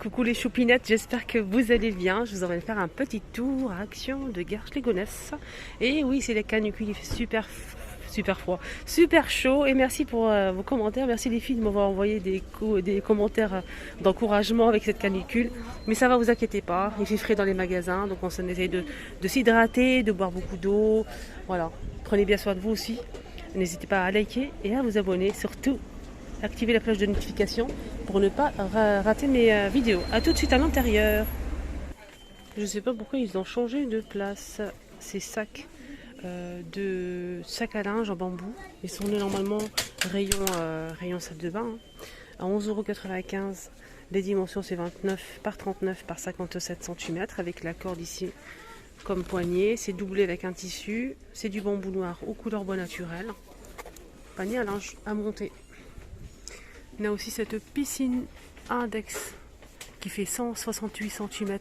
Coucou les choupinettes, j'espère que vous allez bien. Je vous emmène faire un petit tour à Action de Garches-les-Gonesse. Et oui, c'est la canicule, il fait super froid, super chaud. Et merci pour vos commentaires. Merci les filles de m'avoir envoyé des commentaires d'encouragement avec cette canicule. Mais ça va, vous inquiétez pas, il fait frais dans les magasins. Donc on essaye de s'hydrater, de boire beaucoup d'eau. Voilà, prenez bien soin de vous aussi. N'hésitez pas à liker et à vous abonner, surtout activez la cloche de notification pour ne pas rater mes vidéos. A tout de suite à l'intérieur. Je ne sais pas pourquoi ils ont changé de place. Ces sacs sacs à linge en bambou. Ils sont normalement rayon salle de bain. À 11,95 €. Les dimensions c'est 29 par 39 par 57 cm avec la corde ici comme poignée. C'est doublé avec un tissu. C'est du bambou noir aux couleurs bois naturel. Panier à linge à monter. On a aussi cette piscine index qui fait 168 cm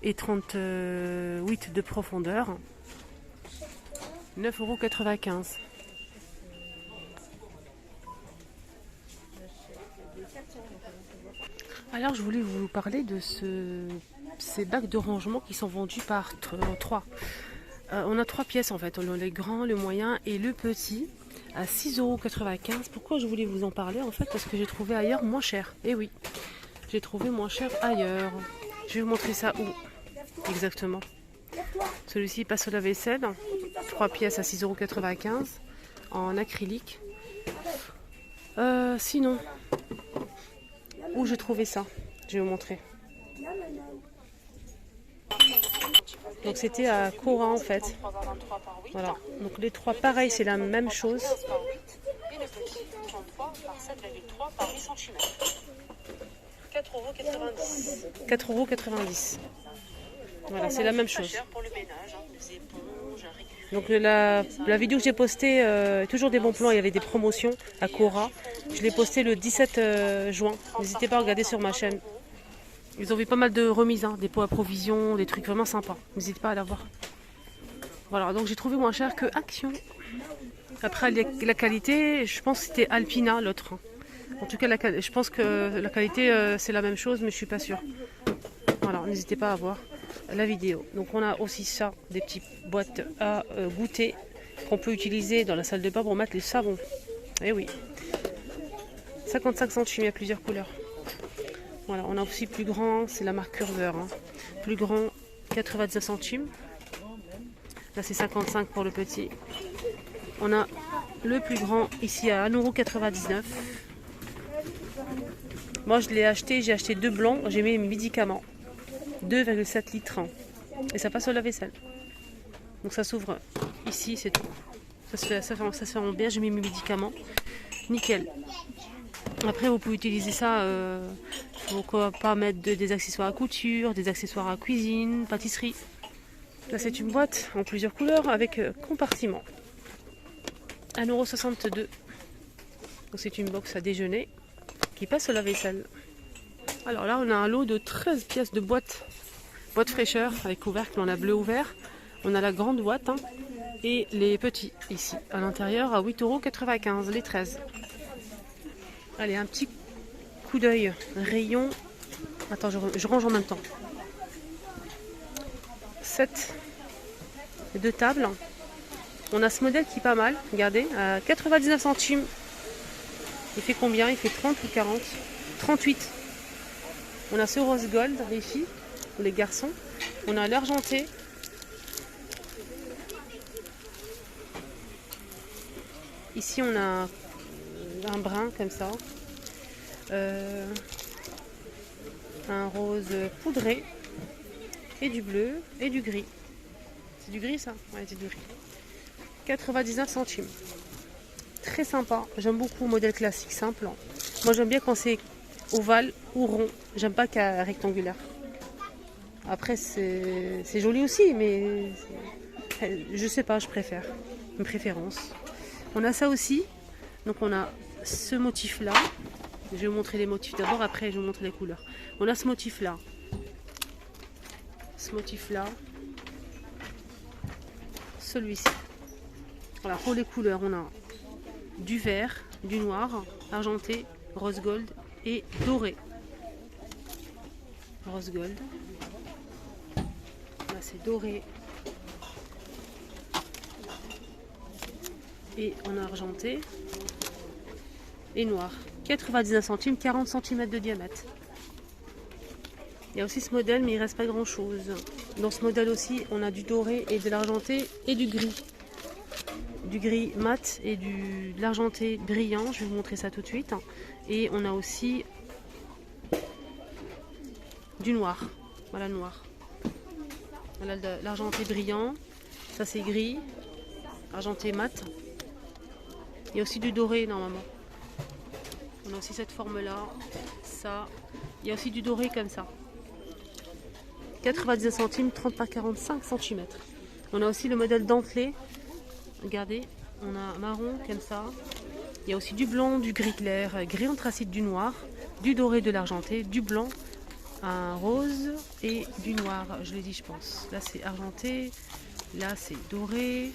et 38 de profondeur. 9,95 €. Alors je voulais vous parler de ces bacs de rangement qui sont vendus par 3. On a 3 pièces en fait. On a le grand, le moyen et le petit à 6,95 €. Pourquoi je voulais vous en parler en fait? Parce que j'ai trouvé ailleurs moins cher. Et oui, j'ai trouvé moins cher ailleurs. Je vais vous montrer ça où exactement. Celui-ci passe au lave-vaisselle. 3 pièces à 6,95 € en acrylique. Sinon, où j'ai trouvé ça? Je vais vous montrer. Donc c'était à Cora en fait. Voilà. Donc les 3 pareil, c'est la même chose. Et le petit 33 par 7,3 par 8 cm. 4,90 €. Voilà, c'est la même chose. Donc la vidéo que j'ai postée, toujours des bons plans, il y avait des promotions à Cora. Je l'ai postée le 17 juin. N'hésitez pas à regarder sur ma chaîne. Ils ont vu pas mal de remises, des pots à provision, des trucs vraiment sympas. N'hésitez pas à la voir. Voilà, donc j'ai trouvé moins cher que Action. Après, la qualité, je pense que c'était Alpina l'autre. En tout cas, je pense que la qualité, c'est la même chose, mais je suis pas sûre. Voilà, n'hésitez pas à voir la vidéo. Donc on a aussi ça, des petites boîtes à goûter qu'on peut utiliser dans la salle de bain pour mettre les savons. Eh oui. 55 centimes, il y a plusieurs couleurs. Voilà, on a aussi plus grand, c'est la marque Curver. Plus grand, 99 centimes. Là, c'est 55 pour le petit. On a le plus grand ici à 1,99 €. Moi, je l'ai acheté, j'ai acheté 2 blancs, j'ai mis mes médicaments. 2,7 litres. Et ça passe au lave-vaisselle. Donc ça s'ouvre ici, c'est tout. Ça se fait bien, j'ai mis mes médicaments. Nickel. Après, vous pouvez utiliser ça, pourquoi pas mettre des accessoires à couture, des accessoires à cuisine, pâtisserie. Là, c'est une boîte en plusieurs couleurs avec compartiment. 1,62 €. Donc, c'est une box à déjeuner qui passe au lave-vaisselle. Alors là, on a un lot de 13 pièces de boîte fraîcheur avec couvercle. On a bleu ouvert. On a la grande boîte et les petits ici. À l'intérieur, à 8,95 € les 13. Allez, un petit coup d'œil. Rayon. Attends, je range en même temps. 7 de table. On a ce modèle qui est pas mal. Regardez, à 99 centimes. Il fait combien? Il fait 30 ou 40? 38. On a ce rose gold, les filles, ou les garçons. On a l'argenté. Ici, on a un brun comme ça. Un rose poudré. Et du bleu et du gris. C'est du gris ça? Ouais, c'est du gris. 99 centimes. Très sympa. J'aime beaucoup le modèle classique, simple. Moi, j'aime bien quand c'est ovale ou rond. J'aime pas qu'à rectangulaire. Après, c'est joli aussi, mais je sais pas, je préfère. Une préférence. On a ça aussi. Donc, on a ce motif-là. Je vais vous montrer les motifs d'abord, après, je vais vous montrer les couleurs. On a ce motif-là. Ce motif-là. Celui-ci. Voilà, pour les couleurs, on a du vert, du noir, argenté, rose gold et doré. rose gold. Là c'est doré. Et en argenté. Et noir. 99 centimes, 40 cm de diamètre. Il y a aussi ce modèle, mais il ne reste pas grand chose. Dans ce modèle aussi, on a du doré et de l'argenté et du gris. Du gris mat et de l'argenté brillant. Je vais vous montrer ça tout de suite. Et on a aussi du noir. Voilà le noir. Voilà l'argenté brillant. Ça c'est gris. Argenté mat. Il y a aussi du doré normalement. On a aussi cette forme là. Ça. Il y a aussi du doré comme ça. 99 centimes, 30 par 45 cm. On a aussi le modèle dentelé. Regardez, on a un marron comme ça. Il y a aussi du blanc, du gris clair, gris anthracite, du noir, du doré, de l'argenté, du blanc, un rose et du noir. Je l'ai dit, je pense. Là, c'est argenté. Là, c'est doré.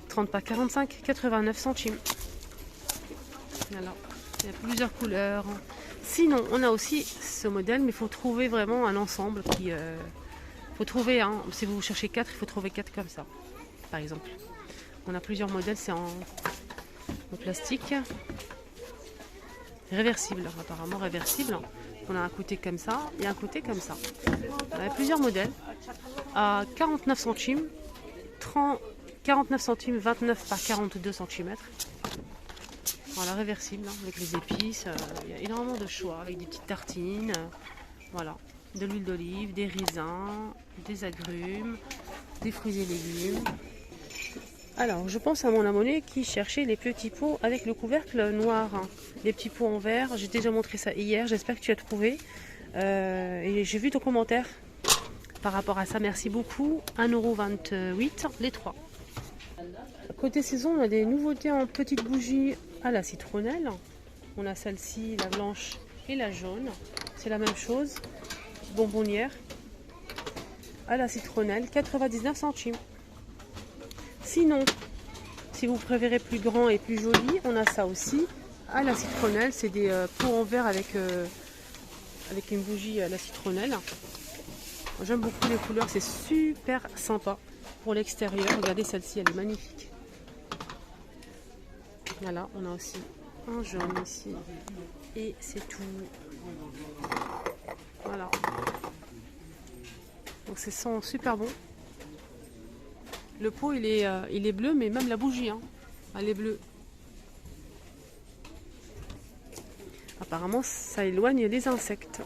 30 par 45, 89 centimes. Voilà. Il y a plusieurs couleurs. Sinon, on a aussi ce modèle, mais il faut trouver vraiment un ensemble qui... faut trouver, hein, si vous cherchez 4, il faut trouver 4 comme ça, par exemple. On a plusieurs modèles, c'est en plastique. Réversible, apparemment réversible. On a un côté comme ça et un côté comme ça. On a plusieurs modèles. À 49 centimes, 49 centimes, 29 par 42 cm. Voilà, réversible, hein, avec les épices. Il y a énormément de choix, avec des petites tartines. Voilà, de l'huile d'olive, des raisins, des agrumes, des fruits et légumes. Alors, je pense à mon abonné qui cherchait les petits pots avec le couvercle noir. Hein. Les petits pots en verre, j'ai déjà montré ça hier, j'espère que tu as trouvé. Et j'ai vu ton commentaire par rapport à ça, merci beaucoup. 1,28 € les 3. Côté saison, on a des nouveautés en petites bougies à la citronnelle. On a celle-ci, la blanche et la jaune. C'est la même chose. Bonbonnière à la citronnelle, 99 centimes. Sinon, si vous préférez plus grand et plus joli, on a ça aussi à la citronnelle. C'est des pots en verre avec une bougie à la citronnelle. J'aime beaucoup les couleurs, c'est super sympa pour l'extérieur. Regardez celle-ci, elle est magnifique. Voilà, on a aussi un jaune ici. Et c'est tout. Voilà. Donc c'est sent super bon. Le pot il est bleu, mais même la bougie, hein, elle est bleue. Apparemment ça éloigne les insectes.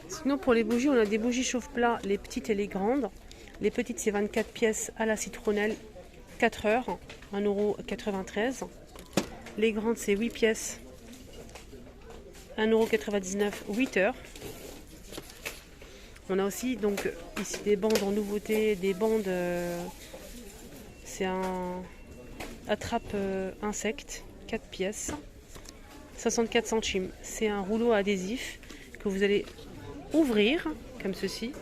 Sinon pour les bougies, on a des bougies chauffe-plat, les petites et les grandes. Les petites c'est 24 pièces à la citronnelle, 4 heures, 1,93 €. Les grandes c'est 8 pièces, 1,99 €, 8 heures. On a aussi donc ici des bandes en nouveauté, des bandes, c'est un attrape insecte, 4 pièces, 64 centimes. C'est un rouleau adhésif que vous allez ouvrir comme ceci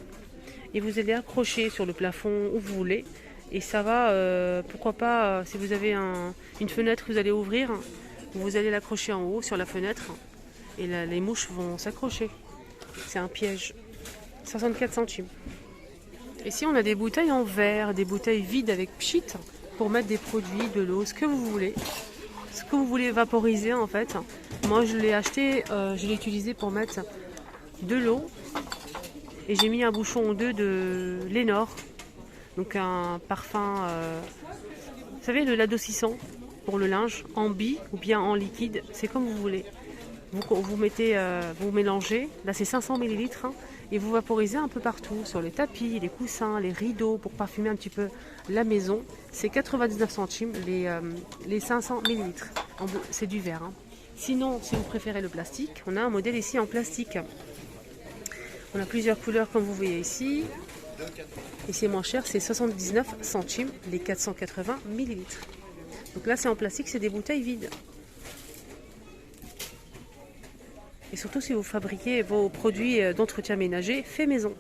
et vous allez accrocher sur le plafond où vous voulez. Et ça va, pourquoi pas, si vous avez une fenêtre que vous allez ouvrir, vous allez l'accrocher en haut sur la fenêtre et les mouches vont s'accrocher. C'est un piège. 64 centimes. Ici on a des bouteilles en verre, des bouteilles vides avec pchit pour mettre des produits, de l'eau, ce que vous voulez. Ce que vous voulez vaporiser en fait. Moi je l'ai acheté, je l'ai utilisé pour mettre de l'eau et j'ai mis un bouchon ou deux de Lénore. Donc un parfum, vous savez, de l'adoucissant pour le linge, en bille ou bien en liquide, c'est comme vous voulez. Vous mettez, vous mélangez, là c'est 500 ml, hein, et vous vaporisez un peu partout, sur les tapis, les coussins, les rideaux, pour parfumer un petit peu la maison. C'est 99 centimes les 500 ml, c'est du verre. Hein. Sinon, si vous préférez le plastique, on a un modèle ici en plastique. On a plusieurs couleurs comme vous voyez ici. Et c'est moins cher, c'est 79 centimes les 480 ml. Donc là c'est en plastique, c'est des bouteilles vides. Et surtout si vous fabriquez vos produits d'entretien ménager fait maison.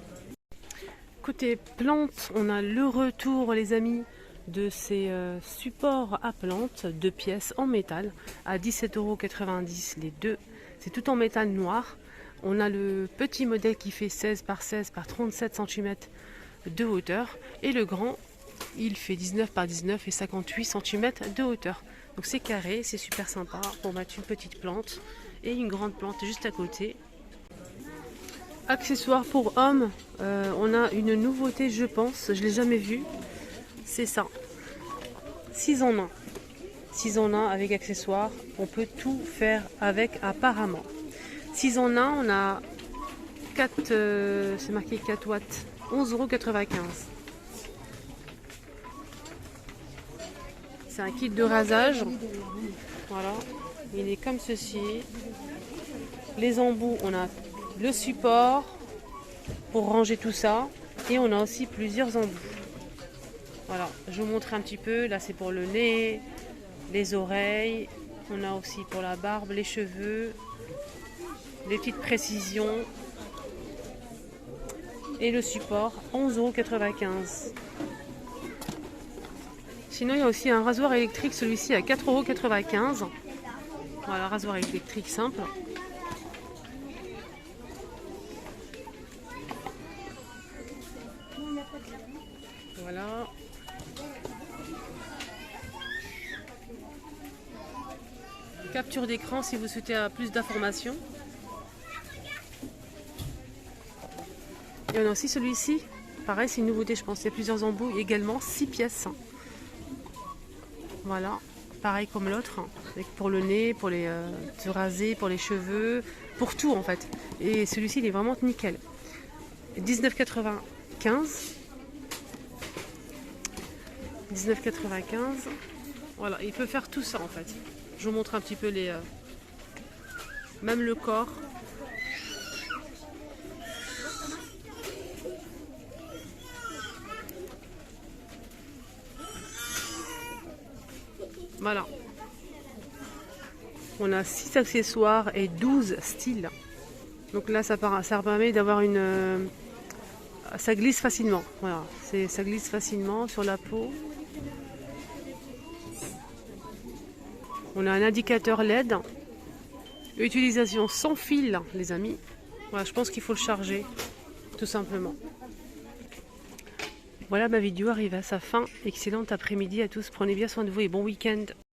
Côté plantes, on a le retour les amis de ces supports à plantes, 2 pièces en métal, à 17,90 € les deux. C'est tout en métal noir. On a le petit modèle qui fait 16 par 16 par 37 cm de hauteur. Et le grand, il fait 19 par 19 et 58 cm de hauteur. Donc c'est carré, c'est super sympa pour mettre une petite plante et une grande plante juste à côté. Accessoires pour hommes, on a une nouveauté, je pense, je ne l'ai jamais vue. C'est ça, 6 en 1. 6 en 1 avec accessoires, on peut tout faire avec apparemment. 6 en 1, on a 4, c'est marqué 4 watts, 11,95 €. C'est un kit de rasage, voilà, il est comme ceci. Les embouts, on a le support pour ranger tout ça et on a aussi plusieurs embouts. Voilà, je vous montre un petit peu. Là, c'est pour le nez, les oreilles. On a aussi pour la barbe, les cheveux, les petites précisions. Et le support, 11,95 €. Sinon, il y a aussi un rasoir électrique, celui-ci à 4,95 €. Voilà, rasoir électrique simple. Voilà. Capture d'écran si vous souhaitez plus d'informations. Et on a aussi celui-ci. Pareil, c'est une nouveauté, je pense. Il y a plusieurs embouts également, 6 pièces. Voilà. Pareil comme l'autre. Pour le nez, pour les se raser, pour les cheveux, pour tout en fait. Et celui-ci, il est vraiment nickel. 19,95 €. 19,95 €. Voilà, il peut faire tout ça en fait. Je vous montre un petit peu les... même le corps. Voilà. On a 6 accessoires et 12 styles. Donc là, ça permet d'avoir une... ça glisse facilement. Voilà, ça glisse facilement sur la peau. On a un indicateur LED. Utilisation sans fil, les amis. Voilà, je pense qu'il faut le charger, tout simplement. Voilà, ma vidéo arrive à sa fin. Excellent après-midi à tous. Prenez bien soin de vous et bon week-end.